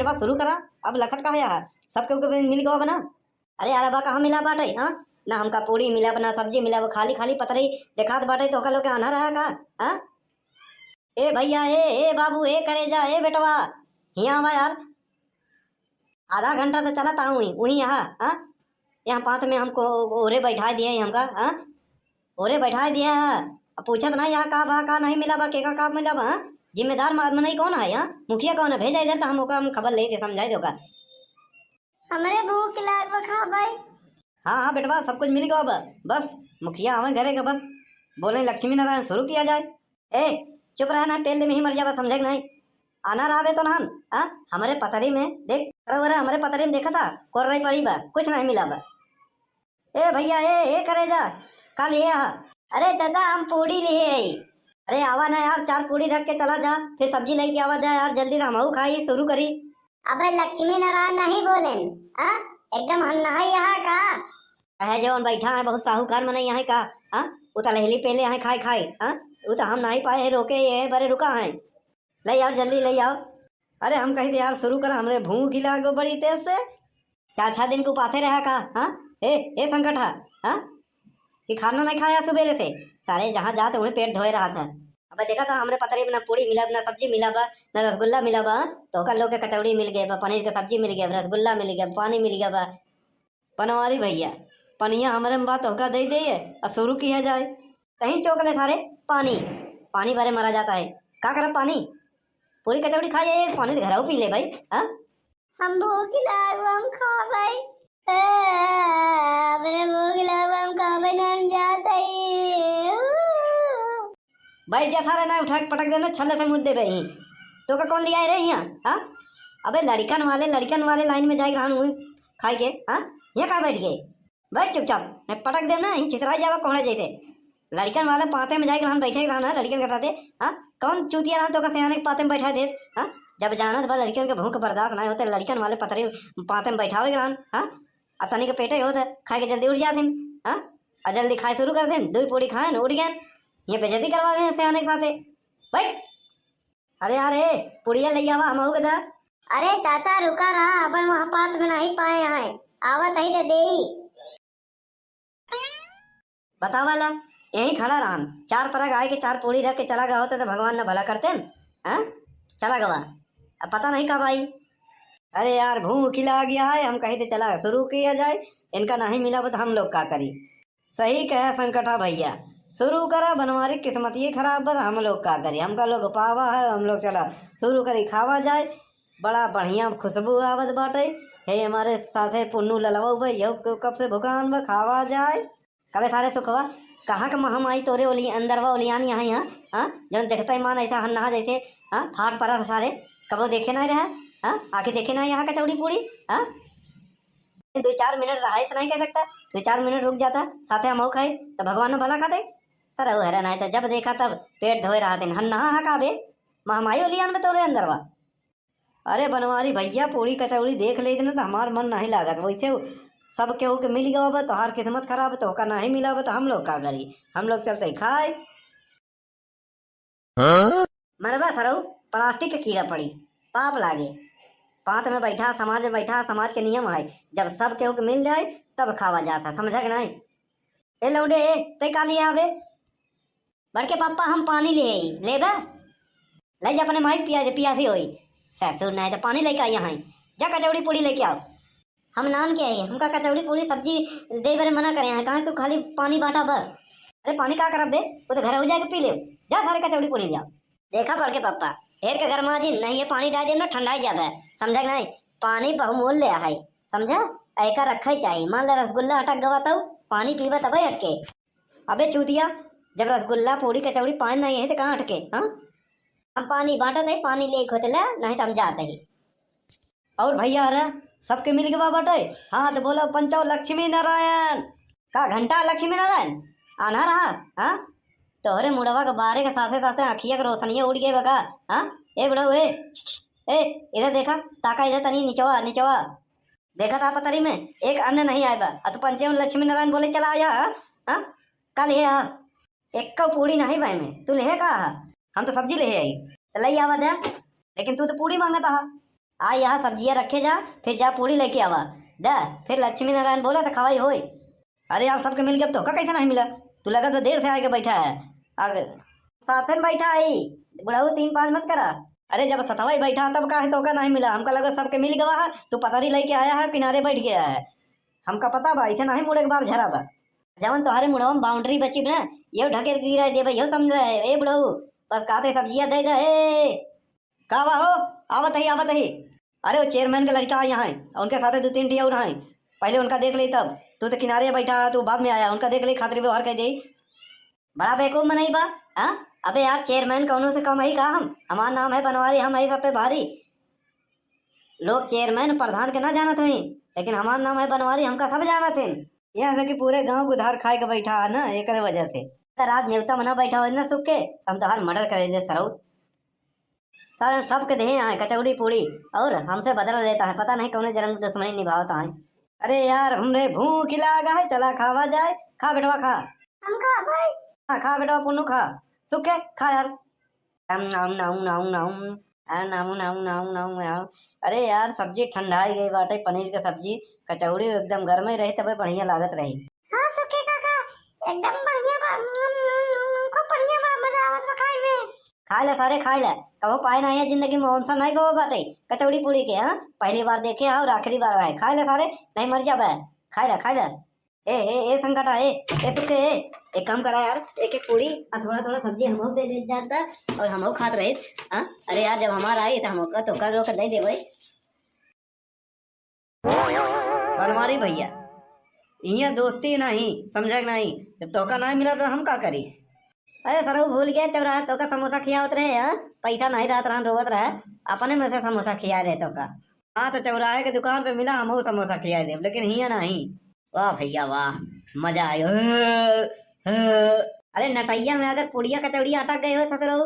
बेटवा शुरू करा। अब लखत का है यार, सबके मिल गवा बना। अरे यार बा कहाँ मिला बाटे? हाँ ना हमका पूरी मिला बना सब्जी मिला, वो खाली खाली पतरी दिखात बाटे तो लोग के आना रहा का? हाँ ए भैया ए बाबू ए करे जा ए बेटवा यहाँ आवा यार। आधा घंटा से चला था वही यहाँ। हाँ यहाँ पास में हमको ओरे बैठा दिए हमका। हाँ ओरे बैठा दिया है। अब पूछत ना यहाँ का नहीं मिला बा, के का मिला बा? हाँ? जिम्मेदार आदमी नहीं कौन है? यहाँ मुखिया कौन है? भेजा इधर तो हम खबर ले के समझाई दोगा। हमारे भूख लाग खा भाई। हाँ बेटवा सब कुछ मिल गया। अब बस मुखिया हमें घरे का बस बोले लक्ष्मी नारायण शुरू किया जाए। ए चुप रहा ना, पेल में ही मर जावा, समझे नहीं? आना रहा तो नहन। हाँ हमारे पतरी में देख हमारे पतरी में देखा था कोर नहीं पड़ी बा, कुछ नहीं मिला बा। ए भैया ए करे जा कल ये। अरे चाचा हम पूड़ी लिए है। अरे आवा ना यार, 4 पूड़ी रख के चला जा, फिर सब्जी लेके आवा जा यार जल्दी, हम खाई शुरू करी। अबे लक्ष्मी नारायण नहीं बोलेन। हाँ एकदम हन्ना है यहाँ का है जो बैठा है बहुत साहूकार मने यहाँ का। हाँ वो तो लहली पहले यहाँ खाए खाए। हाँ वो तो हम नहीं पाए है रोके, ये बड़े रुका है। ले आओ जल्दी ले आओ। अरे हम कहीं थे यार शुरू कर, हमरे भूख ही लागो बड़ी तेज से। 4-6 दिन को पाथे रहा का? हाँ ए संकट है। हाँ कि खाना नहीं खाया सुबह से, सारे जहाँ जाते वहीं पेट धोए रहा था। अब देखा था हमरे पतरे में ना पूड़ी मिला, ना सब्जी मिला बा, ना रसगुल्ला मिला बा। तो कल लोग के कचौड़ी मिल गए बा, पनीर का सब्जी मिल गया, रसगुल्ला मिल गया, पानी मिल गया बा। पनवारी भैया पनिया हमारे में बात होगा दे दे और शुरू किया जाए। कहीं चौकले सारे पानी पानी भरे मरा जाता है। क्या करे पानी पूरी कचौड़ी खाइए, पानी तो घर पी ले भाई। हाँ हम भूख लाग हम खा भाई। मेरे भूख लाग हम खा भाई नाम जाता है। बैठ जा सारे ना, उठा के पटक देना छल्ले से मुद्दे पे ही। तो का कौन लिया है रे यहाँ? हाँ अबे लड़कन वाले लाइन में जाए रहा हूँ खाई के। हाँ यहाँ कहाँ बैठ गए? बैठ चुपचाप, मैं पटक देना ही चितरा जावा कोहड़े जैसे। लड़कन वाले पाते में जाए रहन बैठे रहना लड़कन के साथे। हाँ कौन चूतिया रहा तो का सियाने के पाते में बैठा दे। हाँ जब जाना तो लड़कियों के भूख बर्दाश्त नहीं होते, लड़कन वाले पतरे पाते में बैठावे रहन। हाँ अतनी के पेटे होते खाए के जल्दी उठ जाते। हाँ और जल्दी खाए शुरू कर दें, 2 पूड़ी खाए उठ गए, ये बेजती करवावे सियाने के साथे। बैठ अरे यार पुड़िया ले आवा हम होगा। अरे चाचा रुका रहा, अब वहाँ पात में नहीं पाए हैं, आवत ही दे बता वाला यही खड़ा रहा। 4 परग आए के 4 पूड़ी रख के चला गया होता तो भगवान न भला करते न। हाँ चला गवा अब पता नहीं कब आई। अरे यार भूख खिला गया है, हम कहीं तो चला शुरू किया जाए। इनका नहीं मिला तो हम लोग का करी? सही कहे संकटा भैया, शुरू करा बनवारी किस्मत ये खराब बन, हम लोग का करी? हमका लोग पावा है, हम लोग चला शुरू करी खावा जाए। बड़ा बढ़िया खुशबू आवत बाटे हे हमारे साथे पुन्नू ललवा भाई कब से भुकान बा खावा जाए। कबे सारे सुखवा कहाँ का महम आई तोरे ओली अंदर वा ओलियान यहाँ यहाँ। हाँ जब देखता ही मान ऐसा हन्ना जैसे। हाँ फाट पड़ा सारे कबो देखे नहीं रहा। हाँ आके देखे ना यहाँ कचौड़ी पूड़ी। हाँ 2-4 मिनट रहा तो नहीं कह सकता, 2-4 मिनट रुक जाता साथे हम खाए तो भगवान ने भला खाते। सर वो हैरान है तो जब देखा तब पेट धोए रहा थे हन्ना हाँ का बे महमाई ओलियान में तोरे अंदर वा। अरे बनवारी भैया पूड़ी कचौड़ी देख लेते ना तो हमार मन नहीं लागत। वैसे सब केहू के मिल गया बा, तोहार किस्मत खराब तो का नहीं मिला बा तो हम लोग का करी? हम लोग चलते खाए। मरबा सरऊ प्लास्टिक के कीड़ा पड़ी पाप लागे। पात में बैठा समाज में बैठा, समाज के नियम है जब सब केहू के मिल जाए तब खावा जाता, समझा कि नहीं? ए लौडे ते का लिया आवे? बड़के पापा हम पानी ले बा ले जा अपने माई पियासी होई ससुर नहीं तो पानी लेके आई यहाँ जा कचौड़ी पूड़ी लेके आओ। हम नान के आई हमका कचौड़ी पूड़ी सब्जी दे बारे मना करे हैं, कहा तू खाली पानी बांटा बस। अरे पानी का करब बे, वो तो घर हो जाएगा पी ले जा, सारे कचौड़ी पूड़ी जाओ। देखा बड़के पापा ढेर का गर्मा जी नहीं, ये पानी डाल दे ना ठंडा जाता है, समझा कि नहीं? पानी बहुमूल्य है समझा, ऐका रखा ही चाहिए। मान लो रसगुल्ला अटक गवा तब पानी पीवा तब अटके। अबे चूतिया जब रसगुल्ला पूड़ी कचौड़ी पानी नहीं है तो कहाँ अटके? हाँ हम पानी बांटा थे, पानी ले खोतला नहीं तो हम जाते ही। और भैया अरे सबके मिल गया बटे। हाँ तो बोलो पंचो लक्ष्मी नारायण का घंटा लक्ष्मी नारायण आना रहा। हाँ तोहरे मुड़वा के बारे के साथे साथे अखिया के रोशनिया उड़ गए बका। हाँ ए बड़ो ए इधर देखा ताका इधर तनी निचवा देखा था पतरी में एक अन्य नहीं आए बा तो पंचे लक्ष्मी नारायण बोले चला आया। हाँ कल है एक का पूड़ी नहीं भाई में तू ले का? हम तो सब्जी ले आई तो लई आवा दे, लेकिन तू तो पूड़ी मांगा था। आ यहाँ सब्जियाँ रखे जा, फिर जा पूड़ी लेके आवा दा, फिर लक्ष्मी नारायण बोला तो खवाई होई। अरे यार सबके मिल के तो का कैसे नहीं मिला, तू लगा तो देर से आके बैठा है। आगे साथ में बैठा आई बुढ़ाऊ 3-5 मत करा। अरे जब सतवाई बैठा तब का है तो का नहीं मिला, हमका लगा सबके मिल गवा है, तू पतारी लेके आया है किनारे बैठ गया है, हमका पता बा ऐसे नहीं मुड़े के बार झरा बा। जवन तुम्हारे मुड़वा में बाउंड्री बची ना ये ढकेल गिरा दे भाई, समझ रहे ए बुढ़ऊ, बस काते सब्जियां दे दे। का बा हो, आवत ही। अरे वो चेयरमैन का लड़का यहाँ है, उनके साथ 2-3 टिया उड़ा है, पहले उनका देख ली तब, तू तो किनारे बैठा तू बाद में आया, उनका देख ली खातिर व्यवहार कह दे। बड़ा बेवकूफ में नहीं बा। हाँ अबे यार चेयरमैन कौनों से कम ही का, हम हमारा नाम है बनवारी, हम है सब पे भारी। लोग चेयरमैन प्रधान के ना जानत हुई, लेकिन हमारा नाम है बनवारी, हमका सब जानत है। यहाँ से कि पूरे गांव को उधार खाए के बैठा है ना, एक वजह से रात न्योता मना बैठा हो ना सुख के, हम तो हर मर्डर करे दे सरऊ सारे सबके दे यहाँ कचौड़ी पूड़ी, और हमसे बदला लेता है, पता नहीं कौन जन्म दुश्मनी निभाता है। अरे यार हमरे भूख लगा है, चला खावा जाए, खा बेटवा खा। हम खा भाई। हाँ खा बेटवा पुन्नू खा, सुखे खा यार। नाऊ नाऊ नाऊ नाऊ नाऊ नाऊ नाऊ नाऊ नाऊ। अरे यार सब्जी ठंडाई गई बाटे, पनीर की सब्जी कचौड़ी एकदम गर्म ही रही तबे बढ़िया लागत रही। हाँ सुखे काका एकदम बढ़िया बा, खूब बढ़िया बा, मजा आवत बा खाए में। खा ले सारे खा ले, कबो पाए नहीं है जिंदगी में औंसा नहीं गो बाटे कचौड़ी पूड़ी के। हाँ पहली बार देखे हाँ और आखिरी बार आए, खा ले सारे नहीं मर जाबे, खा ले। ए संकटा ए सुखे एक काम करा यार, एक पूड़ी और थोड़ा थोड़ा सब्जी हमको दे जाता और हमको खात रहे। हाँ अरे यार जब हमारा आई तो हमको तो कर रोक दे भाई। बनवारी भैया यहाँ दोस्ती नहीं समझ नहीं, जब तोका नहीं मिला तो हम का करी। अरे सर भूल गया चौराहा तो का समोसा खियावत रहे। हाँ पैसा नहीं रात रात रोवत रहे, अपने में से समोसा खिया रहे तो का। हाँ तो चौराहे के दुकान पे मिला, हम समोसा खिया दे, लेकिन हिया नहीं। वाह भैया वाह मजा आयो। अरे नटैया में अगर पुड़िया कचौड़िया अटक गए हो ससुरो,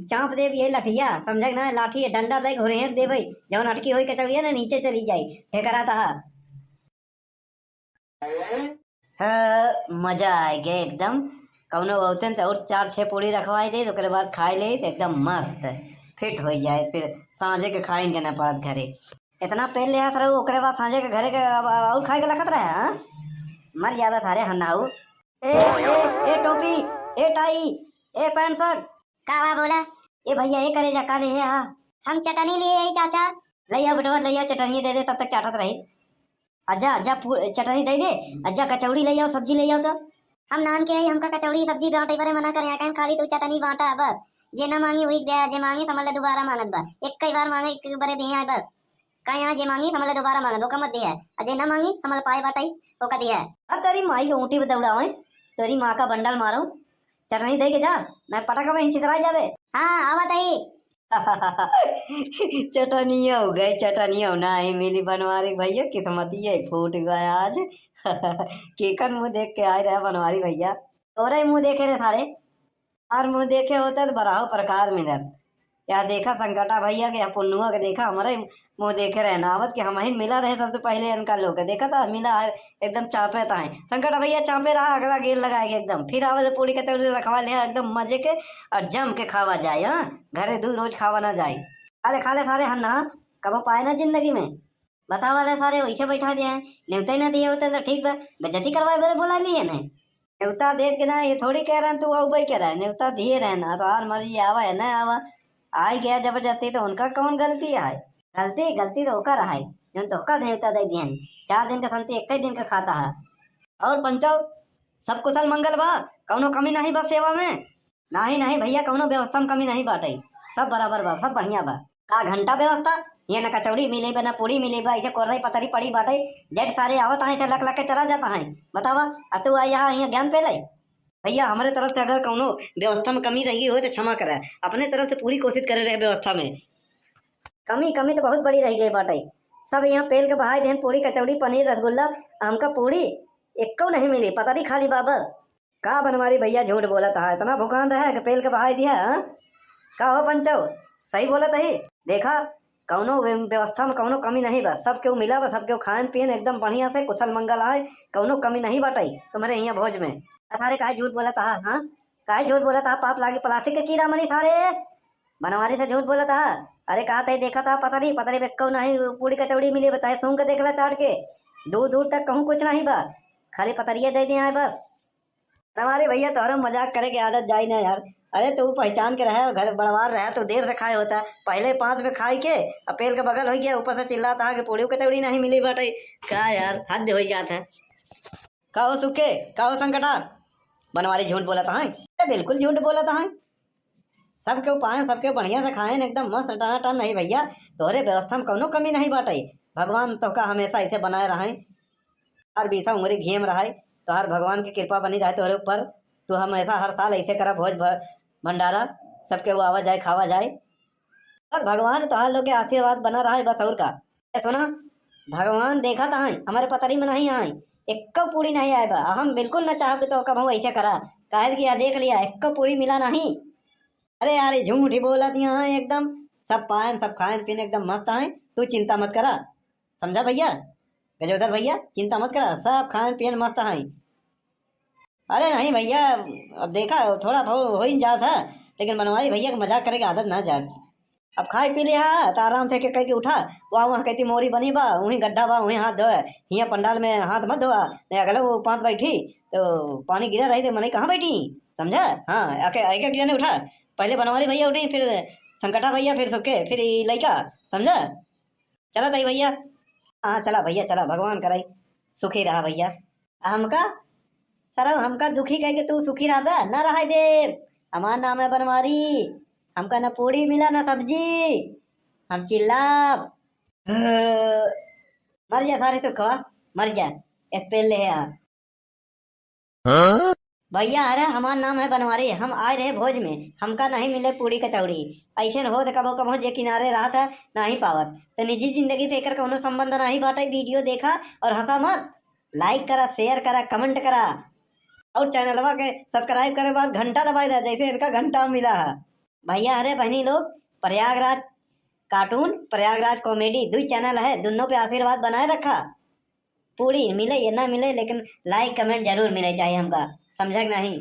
चाँप दे ये लठिया, समझ ना, लाठी डंडा दे घुरेर दे भाई, जब अटकी हुई कचौड़िया ना नीचे चली जाई ठेकरा था। मजा आ गया एकदम, कौनो औतन तो और 4-6 पूड़ी रखवाई दे, तो बाद खाए ले तो एकदम मस्त फिट हो जाए, फिर सांझे के खाएंगे ना पड़त घरे। इतना पेल ले सर ओकरे बाद सांझे के घरे के और खाए के लखत रहे। हाँ मर जावे सारे हन्नाऊ। ए टोपी, ए टाई, ए पैंट शर्ट। का बोला ए भैया ए करे जा का ले है। हाँ हम चटनी लिए है चाचा। लैया बेटवा लैया, चटनी दे दे तब तक चाटत रही। अज्जा चटनी दे दे, अज्जा कचौड़ी ले आओ, सब्जी ले आओ। तो हम नान के है, हमका कचौड़ी सब्जी बांटे पर मना करे कहीं, खाली तू चटनी बांटा बस। जे ना मांगी वही दे, जे मांगी समझ ले दोबारा मांगत बा, एक कई बार मांगे एक बारे दे है बस। का यहाँ जे मांगी समझ ले दोबारा मांगे, धोखा मत दिया, अजय ना मांगी समझ पाए बाटाई वो का दिया। अब तेरी माई के ऊँटी बदौड़ा है, तेरी माँ का बंडल मारो, चटनी दे के जा, मैं पटाखा में छितरा जावे। हाँ आवत ही। चटनिया हो गए, चटनिया नहीं मिली बनवारी भैया, किस्मती है फूट गया आज। केकर मुंह देख के आए रहे बनवारी भैया, तोरे मुंह देखे रहे सारे, और मुंह देखे होते तो बराहो प्रकार मिलत। यहाँ देखा संकटा भैया के, यहाँ पुन्नुआ के देखा, हमारे मुंह देखे रहे नावत के, हम ही मिला रहे सबसे पहले इनका लोग देखा था, मिला है एकदम चापे था। संकटा भैया चापे रहा, अगला गेर लगाएगा एकदम, फिर आवाज पूड़ी कचौड़ी रखवा ले एकदम मजे के और जम के खावा जाए। हाँ घरे दूध रोज खावा ना जाए, खा ले सारे हन्ना, कब पाए ना जिंदगी में बता वाले सारे वैसे बैठा दिया है। न्योता ही ना दिए होते तो ठीक बा, बेजती करवाए बोले बोला लिए नहीं, न्योता दे के ना, ये थोड़ी कह रहे हैं तू अब कह रहा है, न्योता दिए रहना तो हार मर्जी आवा है ना आवा, आई गया जबरदस्ती तो उनका कौन गलती है। गलती तो होकर रहा है, जो धोखा न्योता दे दिया 4 दिन का संती 1 दिन का खाता है। और पंचाओ सब कुशल मंगल बा, कौनो कमी नहीं बा सेवा में, नहीं भैया कौनो व्यवस्था में कमी नहीं बाटे, सब बराबर बा, सब बढ़िया बा। का घंटा व्यवस्था ये ना कचौड़ी मिले बा ना पूड़ी मिले बा, ऐसे कोरई पतरी पड़ी बाटे, जेट सारे आवत आए थे लक के चला जाता है। बतावा तू यहाँ ज्ञान पे लाई भैया, हमारे तरफ से अगर कौनो व्यवस्था में कमी रही हो तो क्षमा करे, अपने तरफ से पूरी कोशिश करे रहे व्यवस्था में। कमी तो बहुत बड़ी रह गई बाटे, सब यहाँ पेल के बहाई देन, पूड़ी कचौड़ी पनीर रसगुल्ला, हमका पूड़ी एक को नहीं मिली, पता नहीं खाली बाबा का बनवारी भैया झूठ बोला था, इतना भुकान रहा है कि पेल के बहाई दिया। का हो पंचो सही बोला ही, देखा कौनो व्यवस्था में कौनो कमी नहीं बा, सब केहू मिला बा, सब केहू खान पियन एकदम बढ़िया से कुशल मंगल आए, कौनो कमी नहीं बाटाई तुम्हारे यहाँ भोज में। सारे काहे झूठ बोला था। हाँ काहे झूठ बोला था, पाप लागे प्लास्टिक के कीड़ा मनी सारे बनवारी से झूठ बोला था। अरे कहा था देखा था पता नहीं बेक्को नहीं पूरी कचौड़ी मिली बताए सूंघ के देखला चाट के दूर दूर तक कहूँ कुछ नहीं बा खाली पतरिया दे दिया है बस। हमारे भैया तोहरा मजाक करे के आदत जाई ना यार। अरे तू पहचान के रहे घर बड़वार रहे तो देर से खाए होता पहले 5 में खाई के अपेल के बगल हो गया ऊपर से चिल्लाता है कि पूड़ी कचौड़ी नहीं मिली बाटे का यार हद हो जाता है। कहो सुखे कहो संकटा बनवारी झूठ बोला था बिल्कुल झूठ बोला था सबके पाए सबके बढ़िया से खाए एकदम मस्त टनाटन नहीं भैया तोहरे व्यवस्था में कौनो कमी नहीं बाटे भगवान तो का हमेशा ऐसे बनाए रहे हर बीसा उम्र घेम रहे तो हर भगवान की कृपा बनी रहे तोहरे ऊपर तो हमेशा हर साल ऐसे करा भोज भंडारा सबके वो आवा जाए खावा जाए बस भगवान तो हर लोग के आशीर्वाद बना रहा है बस और का। सुना भगवान देखा था हमारे पतरी में नहीं आए एक पूरी नहीं आए बा हम बिल्कुल न चाह तो कब ऐसे करा काहे किया देख लिया एक पूरी मिला नहीं। अरे यार झूठ ही बोला दिया एकदम सब पाए सब खाए पीने एकदम मस्त आए तू चिंता मत करा समझा भैया गजोधर भैया चिंता मत करा सब खाए पिए मस्त है। अरे नहीं भैया अब देखा थोड़ा बहुत हो ही जा था लेकिन बनवारी भैया का मजाक करे की आदत ना जाती अब खाए पी लिया तो आराम से कह के उठा वहाँ कहती मोरी बनी बा वहीं गड्ढा बा वहीं हाथ धोए हियाँ पंडाल में हाथ मत धोआ नहीं अगले वो 5 बैठी तो पानी गिरा रही थी मने कहाँ बैठी समझा। हाँ एक एक जने उठा पहले बनवारी भैया उठी फिर संकटा भैया फिर सुखे फिर लड़का समझा। चला ताई भैया हाँ चला भैया चला भगवान कराई सुखी रहा भैया हमका सर हमका दुखी कह के तू सुखी रहा न रहा दे हमार नाम है बनवारी हमका न पूड़ी मिला न सब्जी हम चिल्ला मर जा सारे सुख मर जा स्पेल ले भैया अरे हमार नाम है बनवारी हम आए रहे भोज में हमका नहीं मिले पूड़ी कचौड़ी ऐसे हो कबो कबो जे किनारे रहा था नहीं पावत तो निजी जिंदगी से एकर कोनो संबंध नहीं बाटे। वीडियो देखा और हंसा मत लाइक करा शेयर करा कमेंट करा और चैनलवा के सब्सक्राइब करे बाद घंटा दबाई दे जैसे इनका घंटा मिला है भैया। अरे बहनी लोग Prayagraj cartoon Prayagraj comedy 2 channel है दोनों पे आशीर्वाद बनाए रखा पूरी मिले या ना मिले लेकिन लाइक कमेंट जरूर मिले चाहिए हमका समझा नहीं।